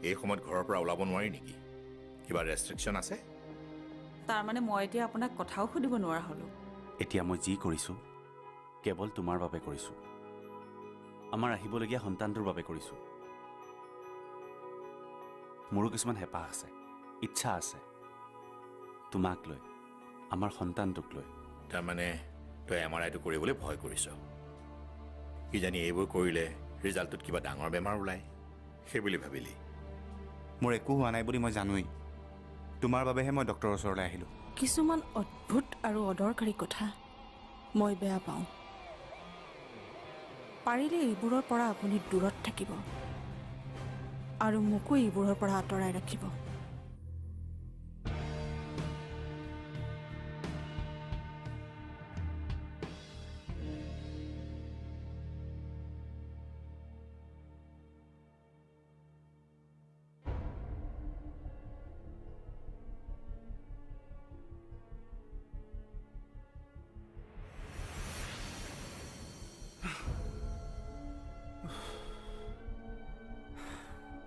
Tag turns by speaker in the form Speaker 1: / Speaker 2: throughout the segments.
Speaker 1: এই সময়ত ঘৰৰ পৰা ওলাব নোৱাৰি নেকি? কিবা ৰেষ্ট্ৰিকশ্যন আছে?
Speaker 2: তাৰমানে মই এতিয়া আপোনাক কথাও সুধিব নোৱাৰা হ'লোঁ।
Speaker 3: এতিয়া মই যি কৰিছোঁ কেৱল তোমাৰ বাবে কৰিছোঁ, আমাৰ আহিবলগীয়া সন্তানটোৰ বাবে কৰিছোঁ। মোৰো কিছুমান হেঁপাহ আছে, ইচ্ছা আছে, তোমাক লৈ, আমাৰ সন্তানটোক লৈ।
Speaker 1: তাৰমানে তই MRIটো কৰিবলৈ ভয় কৰিছ? কিজানি এইবোৰ কৰিলে ৰিজাল্টটোত কিবা ডাঙৰ বেমাৰ ওলায়, সেইবুলি ভাবিলি?
Speaker 4: মোৰ একো হোৱা নাই বুলি মই জানোৱেই। তোমাৰ বাবেহে মই ডক্টৰৰ ওচৰলৈ আহিলোঁ।
Speaker 5: কিছুমান অদ্ভুত আৰু অদৰকাৰী কথা মই বেয়া পাওঁ। পাৰিলে এইবোৰৰ পৰা আপুনি দূৰত থাকিব আৰু মোকো এইবোৰৰ পৰা আঁতৰাই ৰাখিব।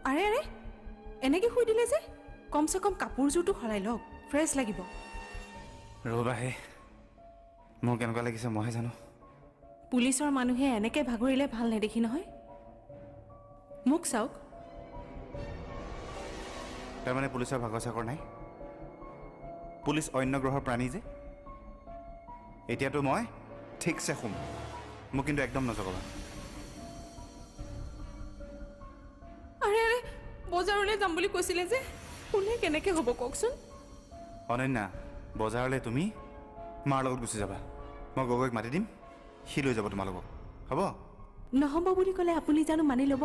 Speaker 5: আৰে আৰে এনেকৈ শুই দিলে যে? কমচে কম কাপোৰযোৰটো সলাই লওক, ফ্ৰেছ লাগিব।
Speaker 4: ৰ'বাহে, মোৰ কেনেকুৱা লাগিছে মইহে জানো।
Speaker 5: পুলিচৰ মানুহে এনেকৈ ভাগৰিলে ভাল নেদেখি নহয়। মোক চাওক।
Speaker 4: তাৰমানে পুলিচৰ ভাগৰ চাকৰ নাই? পুলিচ অন্য গ্ৰহৰ প্ৰাণী যে। এতিয়াতো মই ঠিকছে শুম, মোক কিন্তু একদম নজগাবা।
Speaker 5: আৰে আৰে বজাৰলৈ যাম বুলি কৈছিলে যে, কোনে কেনেকৈ হ'ব কওকচোন?
Speaker 4: অনন্যা, বজাৰলৈ তুমি মাৰ লগত গুচি যাবা। মই গগৈক মাতি দিম, সি লৈ যাব তোমালোকক, হ'ব?
Speaker 5: নহ'ব বুলি ক'লে আপুনি জানো মানি ল'ব?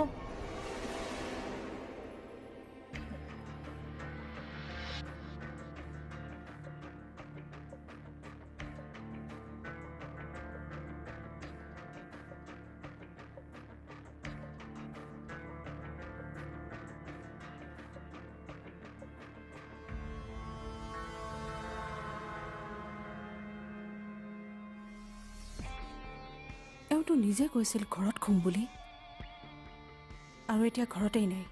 Speaker 5: এওঁতো নিজে কৈছিল ঘৰত খুম বুলি, আৰু এতিয়া ঘৰতেই নাই।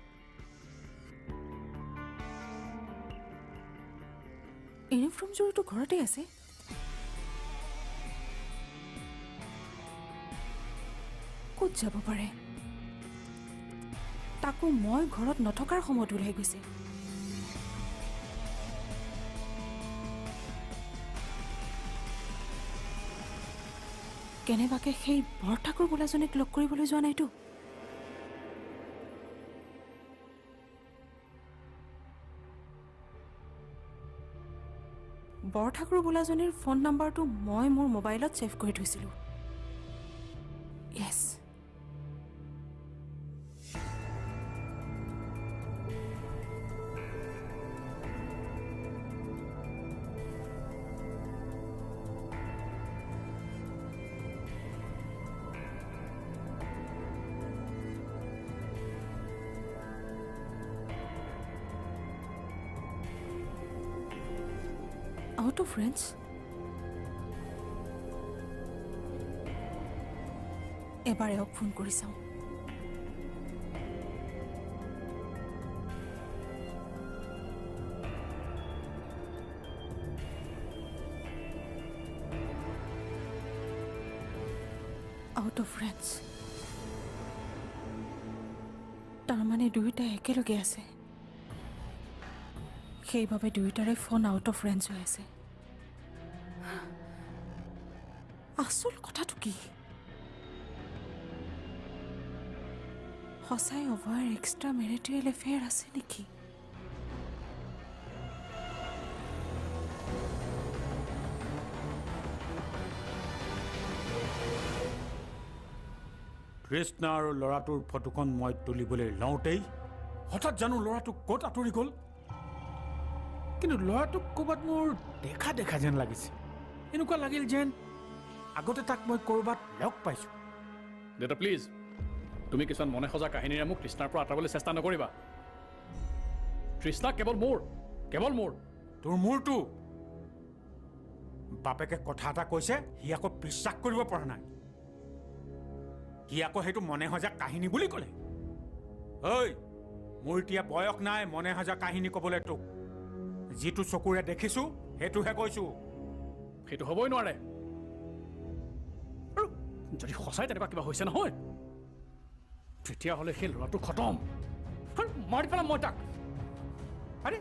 Speaker 5: ইউনিফৰ্মযোৰতো ঘৰতে আছে। ক'ত যাব পাৰে? তাকো মই ঘৰত নথকাৰ সময়ত ওলাই গৈছে। কেনেবাকে সেই বৰঠাকুৰ বোলাজনীক লগ কৰিবলৈ যোৱা নাইতো? বৰঠাকুৰ বোলাজনীৰ ফোন নম্বৰটো মই মোৰ মোবাইলত ছেভ কৰি থৈছিলোঁ। য়েছ। Out of range? এবাৰ এওঁক ফোন কৰি চাওঁ। আউট অফ ৰেঞ্জ তাৰমানে দুয়োটাই একেলগে আছে। সেইবাবে দুয়োটাৰে ফোন আউট অফ ৰেঞ্জ হৈ আছে। আচল কথাটো কি? সঁচাই অভয়ৰ এক্সট্ৰা মেৰিটেৰিয়েল এফেয়াৰ আছে নেকি?
Speaker 6: কৃষ্ণা আৰু ল'ৰাটোৰ ফটোখন মই তুলিবলৈ লওঁতেই হঠাৎ জানো ল'ৰাটো ক'ত আঁতৰি গ'ল। কিন্তু ল'ৰাটোক ক'ৰবাত মোৰ দেখা দেখা যেন লাগিছে। এনেকুৱা লাগিল যেন আগতে তাক মই ক'ৰবাত লগ পাইছোঁ।
Speaker 7: দেউতা প্লিজ, তুমি কিছুমান মনে সজা কাহিনীৰে মোক কৃষ্ণাৰ পৰা আঁতৰাবলৈ চেষ্টা নকৰিবা। কৃষ্ণা কেৱল মোৰ, কেৱল মোৰ।
Speaker 6: তোৰ মোৰটো বাপেকে কথা এটা কৈছে, সি আকৌ বিশ্বাস কৰিব পৰা নাই। সি আকৌ সেইটো মনে সজা কাহিনী বুলি ক'লে। ঐ, মোৰ এতিয়া বয়স নাই মনে সজা কাহিনী ক'বলৈ তোক যিটো চকুৰে দেখিছোঁ সেইটোহে কৈছোঁ
Speaker 7: সেইটো হ'বই নোৱাৰে আৰু যদি সঁচাই তেনেকুৱা কিবা হৈছে নহয় তেতিয়াহ'লে সেই ল'ৰাটো খতম আৰু মাৰি পেলাম মই তাক
Speaker 6: আৰে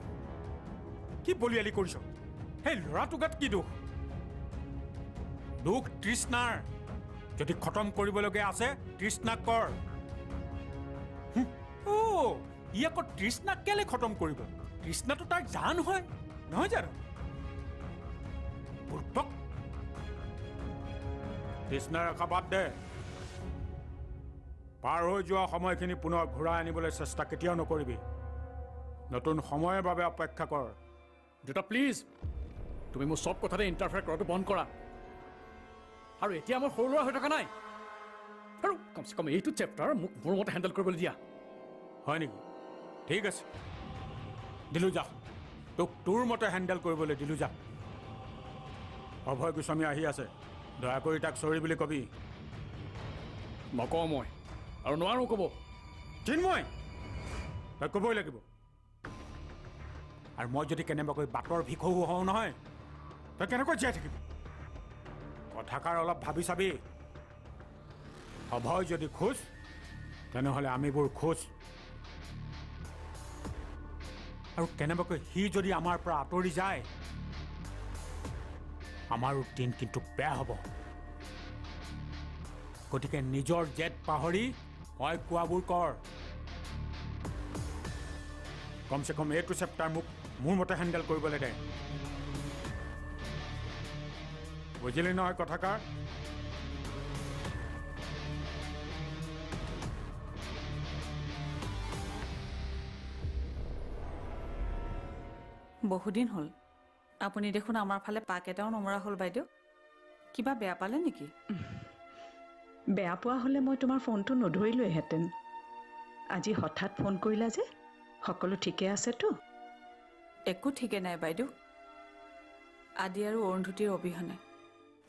Speaker 6: কি বলিয়ালি কৰিছ সেই ল'ৰাটো গাত কি দুখ দুখ তৃষ্ণাৰ যদি খতম কৰিবলগীয়া আছে তৃষ্ণাক কৰ ই আকৌ তৃষ্ণাক কেলে খতম কৰিব তৃষ্ণাটো তাৰ জান হয় নহয় জানো বুৰ্বক তৃষ্ণাৰ আশা বাদ দে পাৰ হৈ যোৱা সময়খিনি পুনৰ ঘূৰাই আনিবলৈ চেষ্টা কেতিয়াও নকৰিবি নতুন সময়ৰ বাবে অপেক্ষা কৰ
Speaker 7: দেউতা প্লিজ তুমি মোৰ চব কথাতে ইণ্টাৰফেয়াৰ কৰাটো বন্ধ কৰা আৰু এতিয়া মই সৰু ল'ৰা হৈ থকা নাই আৰু কমচে কম এইটো চেপ্টাৰ মোক মোৰ মতে হেণ্ডেল কৰিবলৈ দিয়া
Speaker 6: হয় নেকি ঠিক আছে দিলোঁ যা তোক তোৰ মতে হেণ্ডেল কৰিবলৈ দিলোঁ যা অভয় গোস্বামী আহি আছে দয়া কৰি তাক চৰি বুলি কবি
Speaker 7: নকওঁ মই আৰু নোৱাৰোঁ ক'ব
Speaker 6: চিন্ময় তই ক'বই লাগিব আৰু মই যদি কেনেবাকৈ বাটৰ ভিক্ষু হওঁ নহয় তই কেনেকৈ জীয়াই থাকিবি কথাষাৰ অলপ ভাবি চাবি অভয় যদি খোজ তেনেহ'লে আমিবোৰ খোজ আৰু কেনেবাকৈ সি যদি আমাৰ পৰা আঁতৰি যায় আমাৰো দিন কিন্তু বেয়া হ'ব গতিকে নিজৰ জেদ পাহৰি মই কোৱাবোৰ কৰ কমচে কম এইটো চেপ্টাৰ মোক মোৰ মতে হেণ্ডেল কৰিবলৈ দে বুজিলি নহয় কথাষাৰ
Speaker 2: বহুদিন হ'ল আপুনি দেখোন আমাৰ ফালে পাক এটাও নমৰা হ'ল বাইদেউ কিবা বেয়া পালে নেকি
Speaker 8: বেয়া পোৱা হ'লে মই তোমাৰ ফোনটো নধৰিলোহেঁতেন আজি হঠাৎ ফোন কৰিলা যে সকলো ঠিকে আছেতো
Speaker 2: একো ঠিকে নাই বাইদেউ আদি আৰু অৰুন্ধতীৰ অবিহনে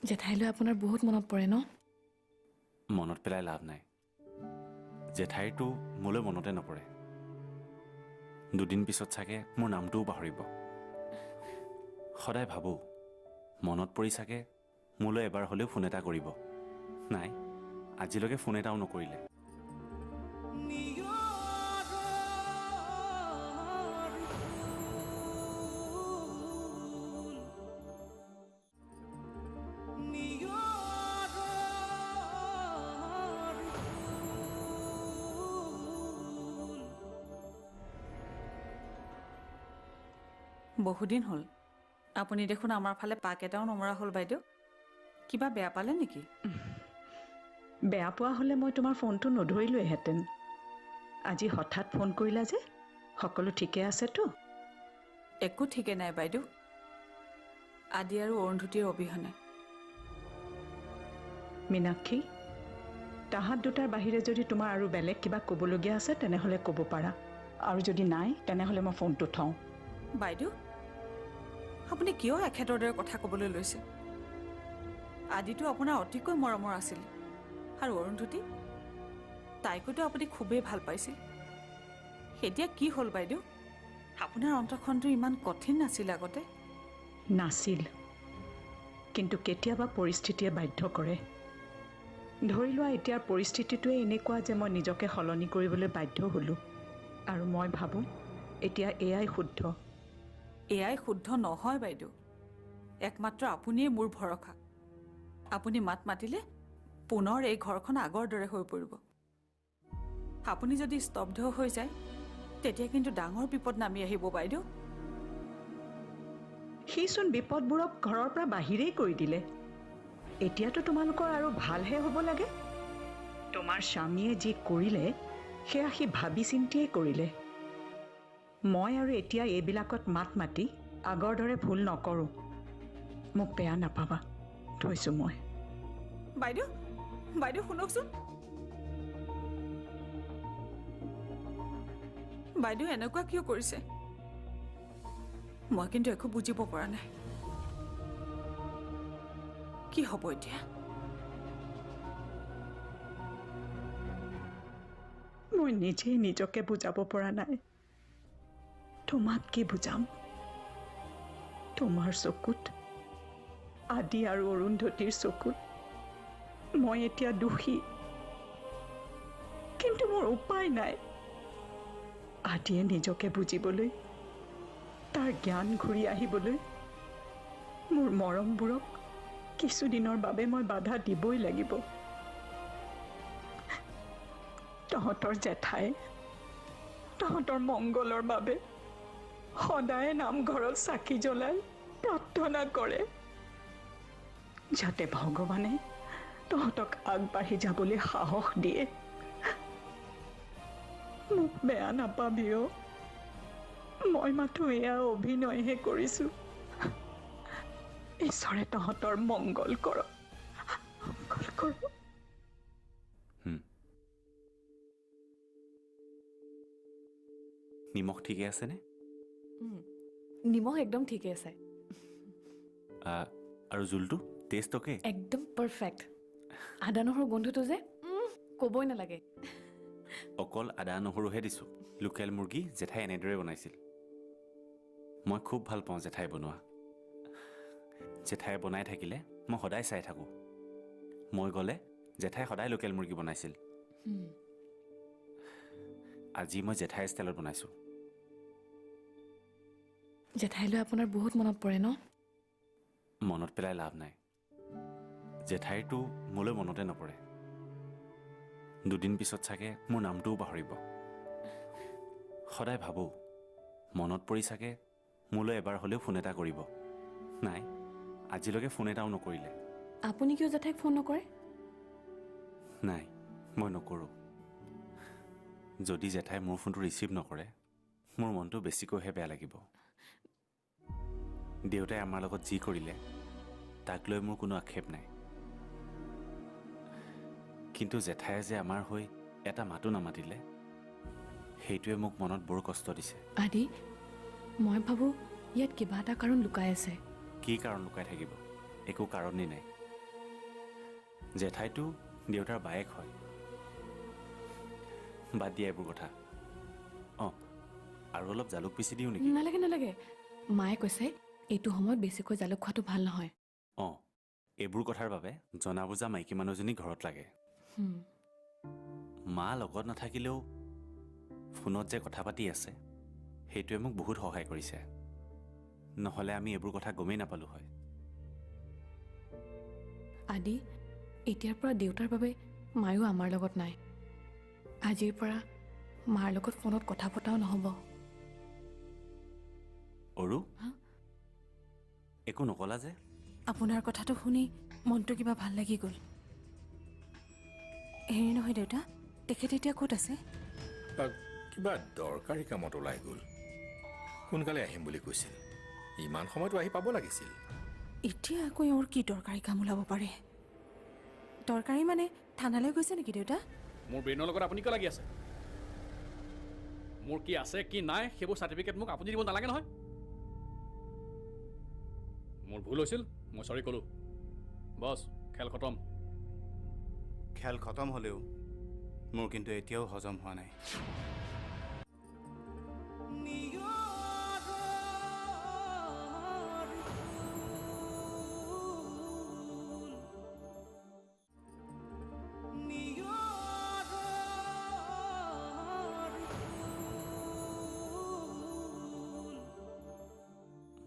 Speaker 5: জেঠাইলৈ আপোনাৰ বহুত মনত পৰে ন
Speaker 3: মনত পেলাই লাভ নাই জেঠাইৰটো মোলৈ মনতে নপৰে দুদিন পিছত চাগে মোৰ নামটোও পাহৰিব সদায় ভাবোঁ মনত পৰি চাগে মোলৈ এবাৰ হ'লেও ফোন এটা কৰিব নাই আজিলৈকে ফোন এটাও নকৰিলে
Speaker 2: বহুদিন হ'ল আপুনি দেখোন আমাৰ ফালে পাক এটাও নমৰা হ'ল বাইদেউ কিবা বেয়া পালে নেকি
Speaker 8: বেয়া পোৱা হ'লে মই তোমাৰ ফোনটো নধৰিলোহেঁতেন আজি হঠাৎ ফোন কৰিলা যে সকলো ঠিকে আছেতো
Speaker 2: একো ঠিকে নাই বাইদেউ আদি আৰু অৰুন্ধতীৰ অবিহনে
Speaker 8: মীনাক্ষী তাহাঁত দুটাৰ বাহিৰে যদি তোমাৰ আৰু বেলেগ কিবা ক'বলগীয়া আছে তেনেহ'লে ক'ব পাৰা আৰু যদি নাই তেনেহ'লে মই ফোনটো থওঁ
Speaker 2: বাইদেউ আপুনি কিয় এখেতৰ দৰে কথা ক'বলৈ লৈছে আদিটো আপোনাৰ অতিকৈ মৰমৰ আছিল আৰু অৰুন্ধতী তাইকোতো আপুনি খুবেই ভাল পাইছিল এতিয়া কি হ'ল বাইদেউ আপোনাৰ অন্তৰখনটো ইমান কঠিন নাছিল আগতে
Speaker 8: নাছিল কিন্তু কেতিয়াবা পৰিস্থিতিয়ে বাধ্য কৰে ধৰি লোৱা এতিয়াৰ পৰিস্থিতিটোৱে এনেকুৱা যে মই নিজকে সলনি কৰিবলৈ বাধ্য হ'লোঁ আৰু মই ভাবোঁ এতিয়া এয়াই শুদ্ধ
Speaker 2: এয়াই শুদ্ধ নহয় বাইদেউ একমাত্ৰ আপুনিয়ে মোৰ ভৰসা আপুনি মাত মাতিলে পুনৰ এই ঘৰখন আগৰ দৰে হৈ পৰিব আপুনি যদি স্তব্ধ হৈ যায় তেতিয়া কিন্তু ডাঙৰ বিপদ নামি আহিব বাইদেউ
Speaker 8: সিচোন বিপদবোৰক ঘৰৰ পৰা বাহিৰেই কৰি দিলে এতিয়াতো তোমালোকৰ আৰু ভালহে হ'ব লাগে তোমাৰ স্বামীয়ে যি কৰিলে সেয়া সি ভাবি চিন্তিয়েই কৰিলে মই আৰু এতিয়া এইবিলাকত মাত মাতি আগৰ দৰে ভুল নকৰোঁ মোক বেয়া নাপাবা থৈছোঁ মই
Speaker 2: বাইদেউ বাইদেউ শুনকচোন বাইদেউ এনেকুৱা কিয় কৰিছে মই কিন্তু একো বুজিব পৰা নাই কি হ'ব এতিয়া
Speaker 8: মই নিজেই নিজকে বুজাব পৰা নাই তোমাক কি বুজাম? তোমাৰ চকুত, আদি আৰু অৰুন্ধতীৰ চকুত মই এতিয়া দোষী, কিন্তু মোৰ উপায় নাই। আদিয়ে নিজকে বুজিবলৈ, তাৰ জ্ঞান ঘূৰি আহিবলৈ মোৰ মৰমবোৰক কিছুদিনৰ বাবে মই বাধা দিবই লাগিব। তহঁতৰ জেঠাই তহঁতৰ মংগলৰ বাবে সদায় নামঘৰত চাকি জ্বলাই প্ৰাৰ্থনা কৰে, যাতে ভগৱানে তহঁতক আগবাঢ়ি যাবলৈ সাহস দিয়ে। মোক বেয়া নাপাবিও, মই মাথো এয়া অভিনয়হে কৰিছো। ঈশ্বৰে তহঁতৰ মংগল কৰক, মংগল কৰক।
Speaker 3: নিমখ ঠিকে আছেনে?
Speaker 9: নিমখ একদম ঠিকে আছে।
Speaker 3: আৰু জোলটো টেষ্ট অ'কে?
Speaker 9: একদম পাৰফেক্ট। আদা নহৰু গোন্ধটো যে ক'বই নালাগে।
Speaker 3: অকল আদা নহৰুহে দিছোঁ। লোকেল মুৰ্গী জেঠাই এনেদৰে বনাইছিল। মই খুব ভাল পাওঁ জেঠাই বনোৱা। জেঠাই বনাই থাকিলে মই সদায় চাই থাকোঁ। মই গ'লে জেঠাই সদায় লোকেল মুৰ্গী বনাইছিল। আজি মই জেঠাই ষ্টাইলত বনাইছোঁ।
Speaker 9: জেঠাইলৈ আপোনাৰ বহুত মনত পৰে ন?
Speaker 3: মনত পেলাই লাভ নাই। জেঠাইৰটো মোলৈ মনতে নপৰে। দুদিন পিছত চাগে মোৰ নামটোও পাহৰিব। সদায় ভাবোঁ মনত পৰি চাগে মোলৈ এবাৰ হ'লেও ফোন এটা কৰিব। নাই, আজিলৈকে ফোন এটাও নকৰিলে।
Speaker 9: আপুনি কিয় জেঠাইক ফোন নকৰে?
Speaker 3: নাই, মই নকৰোঁ। যদি জেঠাই মোৰ ফোনটো ৰিচিভ নকৰে, মোৰ মনটো বেছিকৈহে বেয়া লাগিব। দেউতাই আমাৰ লগত যি কৰিলে তাক লৈ মোৰ কোনো আক্ষেপ নাই। কিন্তু জেঠায়ে যে আমাৰ হৈ এটা মাতো নামাতিলে, সেইটোৱে মোক মনত বৰ কষ্ট দিছে।
Speaker 9: আদি, মই ভাবোঁ ইয়াত কিবা এটা কাৰণ লুকাই আছে।
Speaker 3: কি কাৰণ লুকাই থাকিব? একো কাৰণেই নাই। জেঠাইটো দেউতাৰ বায়েক হয়। বাদ দিয়া এইবোৰ কথা। অঁ, আৰু অলপ জালুক পিচি দিওঁ নেকি?
Speaker 9: নালাগে নালাগে। মায়ে কৈছে এইটো সময়ত বেছিকৈ জালুক খোৱাটো ভাল নহয়।
Speaker 3: অঁ, এইবোৰ কথাৰ বাবে জনা বুজা মাইকী মানুহজনী ঘৰত লাগে। মা লগত নাথাকিলেও ফোনত যে কথা পাতি আছে, সেইটোৱে মোক বহুত সহায় কৰিছে। নহ'লে আমি এইবোৰ কথা গমেই নাপালোঁ হয়।
Speaker 9: আদি, এতিয়াৰ পৰা দেউতাৰ বাবে মায়ো আমাৰ লগত নাই। আজিৰ পৰা মাৰ লগত ফোনত কথা পতাও নহ'ব।
Speaker 3: অৰু, একো নকলা যে?
Speaker 5: আপোনাৰ কথাটো শুনি মনটো কিবা ভাল লাগি গ'ল। হেৰি নহয় দেউতা, তেখেত এতিয়া ক'ত আছে?
Speaker 1: কিবা দৰকাৰী কামত ওলাই গ'ল। সোনকালে আহিম বুলি কৈছিল। ইমান সময়তো আহি পাব লাগিছিল।
Speaker 5: এতিয়া আকৌ এওঁৰ কি দৰকাৰী কাম ওলাব পাৰে? দৰকাৰী মানে থানালৈ গৈছে নেকি দেউতা?
Speaker 7: মোৰ ব্ৰেইনৰ লগত আপুনি কিয় লাগি আছে? মোৰ কি আছে কি নাই সেইবোৰ চাৰ্টিফিকেট মোক আপুনি দিব নালাগে নহয়। মোৰ ভুল হৈছিল, মই চৰি ক'লোঁ। বছ, খেল খতম।
Speaker 4: খেল খতম হ'লেও মোৰ কিন্তু এতিয়াও হজম হোৱা নাই।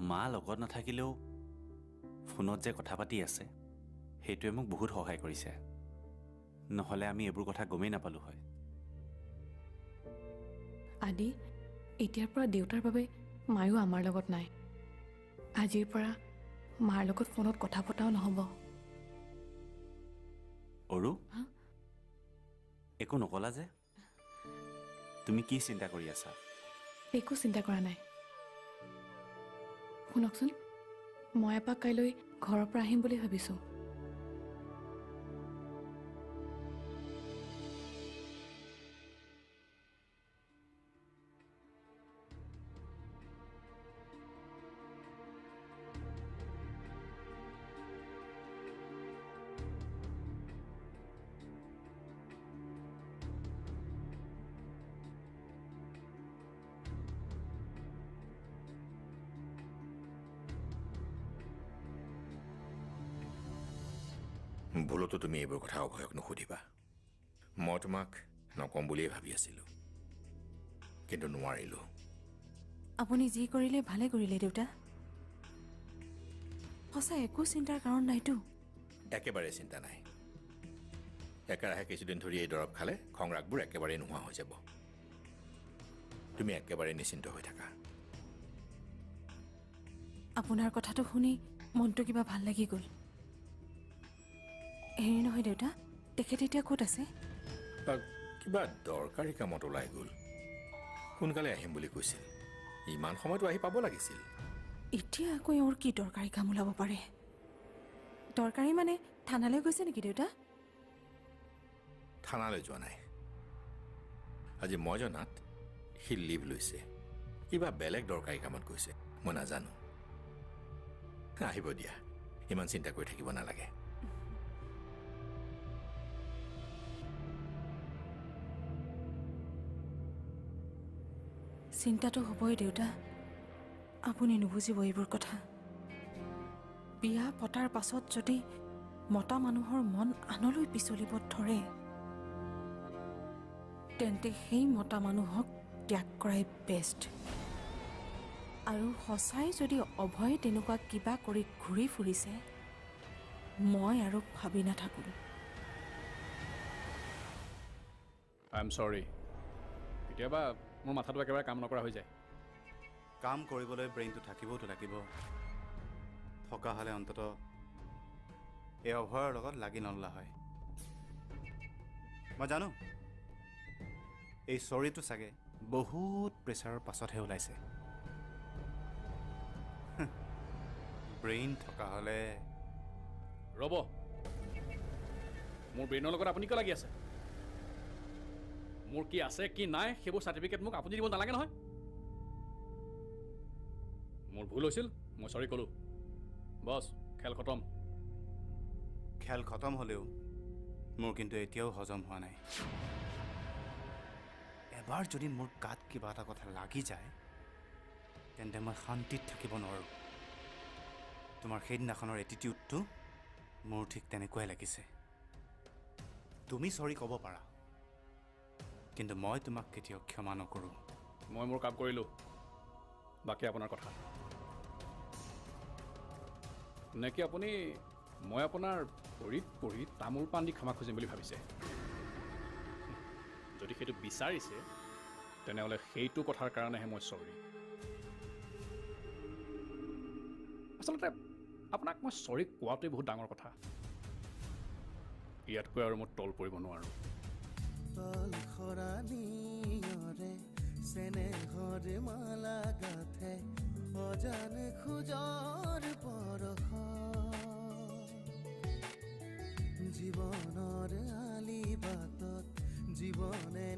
Speaker 3: মা লগত নাথাকিলেও ফোনত যে কথা পাতি আছে, সেইটোৱে মোক বহুত সহায় কৰিছে। নহ'লে আমি এইবোৰ কথা গমেই নাপালোঁ হয়।
Speaker 9: আদি, এতিয়াৰ পৰা দেউতাৰ বাবে মায়ো আমাৰ লগত নাই। আজিৰ পৰা মাৰ লগত ফোনত কথা পতাও নহ'ব।
Speaker 3: অৰু, একো নকলা যে? তুমি কি চিন্তা কৰি আছা?
Speaker 9: একো চিন্তা কৰা নাই। শুনকচোন, মই এপাক কাইলৈ ঘৰৰ পৰা আহিম বুলি ভাবিছোঁ।
Speaker 1: ভুলতো তুমি এইবোৰ কথা অভয়ক নুসুধিবা। মই তোমাক নকম বুলিয়েই ভাবি আছিলোঁ, কিন্তু নোৱাৰিলোঁ।
Speaker 5: আপুনি যি কৰিলে ভালে কৰিলে দেউতা। সঁচা একো চিন্তাৰ কাৰণ নাইতো।
Speaker 1: একেবাৰে চিন্তা নাই। একেৰাহে কিছুদিন ধৰি এই দৰৱ খালে খংৰাগবোৰ একেবাৰে নোহোৱা হৈ যাব। তুমি একেবাৰে নিশ্চিন্ত হৈ থাকা।
Speaker 5: আপোনাৰ কথাটো শুনি মনটো কিবা ভাল লাগি গ'ল। হেৰি নহয় দেউতা, তেখেত এতিয়া ক'ত আছে?
Speaker 1: কিবা দৰকাৰী কামত ওলাই গ'ল। সোনকালে আহিম বুলি কৈছিল। ইমান সময়তো আহি পাব লাগিছিল।
Speaker 5: এতিয়া আকৌ এওঁৰ কি দৰকাৰী কাম ওলাব পাৰে? দৰকাৰী মানে থানালৈ গৈছে নেকি দেউতা?
Speaker 1: থানালৈ যোৱা নাই। আজি মই জনাত সি লিভ লৈছে। কিবা বেলেগ দৰকাৰী কামত গৈছে, মই নাজানো। আহিব দিয়া, ইমান চিন্তা কৰি থাকিব নালাগে।
Speaker 5: চিন্তাটো হ'বই দেউতা। আপুনি নুবুজিব এইবোৰ কথা। বিয়া পতাৰ পাছত যদি মতা মানুহৰ মন আনলৈ পিছলিব ধৰে, তেন্তে সেই মতা মানুহক ত্যাগ কৰাই বেষ্ট। আৰু সঁচাই যদি অভয়ে তেনেকুৱা কিবা কৰি ঘূৰি ফুৰিছে, মই আৰু ভাবি নাথাকোঁ।
Speaker 7: আই এম চৰি। কেতিয়াবা মোৰ মাথাটো একেবাৰে কাম নকৰা হৈ যায়।
Speaker 4: কাম কৰিবলৈ ব্ৰেইনটো থাকিবতো লাগিব। থকা হ'লে অন্তত এই অভয়ৰ লগত লাগি নললা হয়। মই জানো এই চৰিটো চাগে বহুত প্ৰেছাৰৰ পাছতহে ওলাইছে। ব্ৰেইন থকা হ'লে
Speaker 7: ৰ'ব, মোৰ ব্ৰেইনৰ লগত আপুনি কিয় লাগি আছে? মোৰ কি আছে কি নাই সেইবোৰ চাৰ্টিফিকেট মোক আপুনি দিব নালাগে নহয়। মোৰ ভুল হৈছিল, মই চৰি ক'লোঁ। বছ, খেল খতম।
Speaker 4: খেল খতম হ'লেও মোৰ কিন্তু এতিয়াও হজম হোৱা নাই। এবাৰ যদি মোৰ গাত কিবা এটা কথা লাগি যায়, তেন্তে মই শান্তিত থাকিব নোৱাৰোঁ। তোমাৰ সেইদিনাখনৰ এটিটিউডটো মোৰ ঠিক তেনেকুৱাই লাগিছে। তুমি চৰি ক'ব পাৰা, কিন্তু মই তোমাক কেতিয়াও ক্ষমা নকৰোঁ।
Speaker 7: মই মোৰ কাম কৰিলোঁ, বাকী আপোনাৰ কথা। নেকি আপুনি মই আপোনাৰ ভৰিত পৰি তামোল পাণ দি ক্ষমা খুজিম বুলি ভাবিছে? যদি সেইটো বিচাৰিছে, তেনেহ'লে সেইটো কথাৰ কাৰণেহে মই চৰি। আচলতে আপোনাক মই চৰি কোৱাটোৱে বহুত ডাঙৰ কথা। ইয়াতকৈ আৰু মই তল পৰিব নোৱাৰোঁ। চেনেহৰ মালা গাথে অজান খোজৰ পৰশ, জীৱনৰ আলি বাটত জীৱনে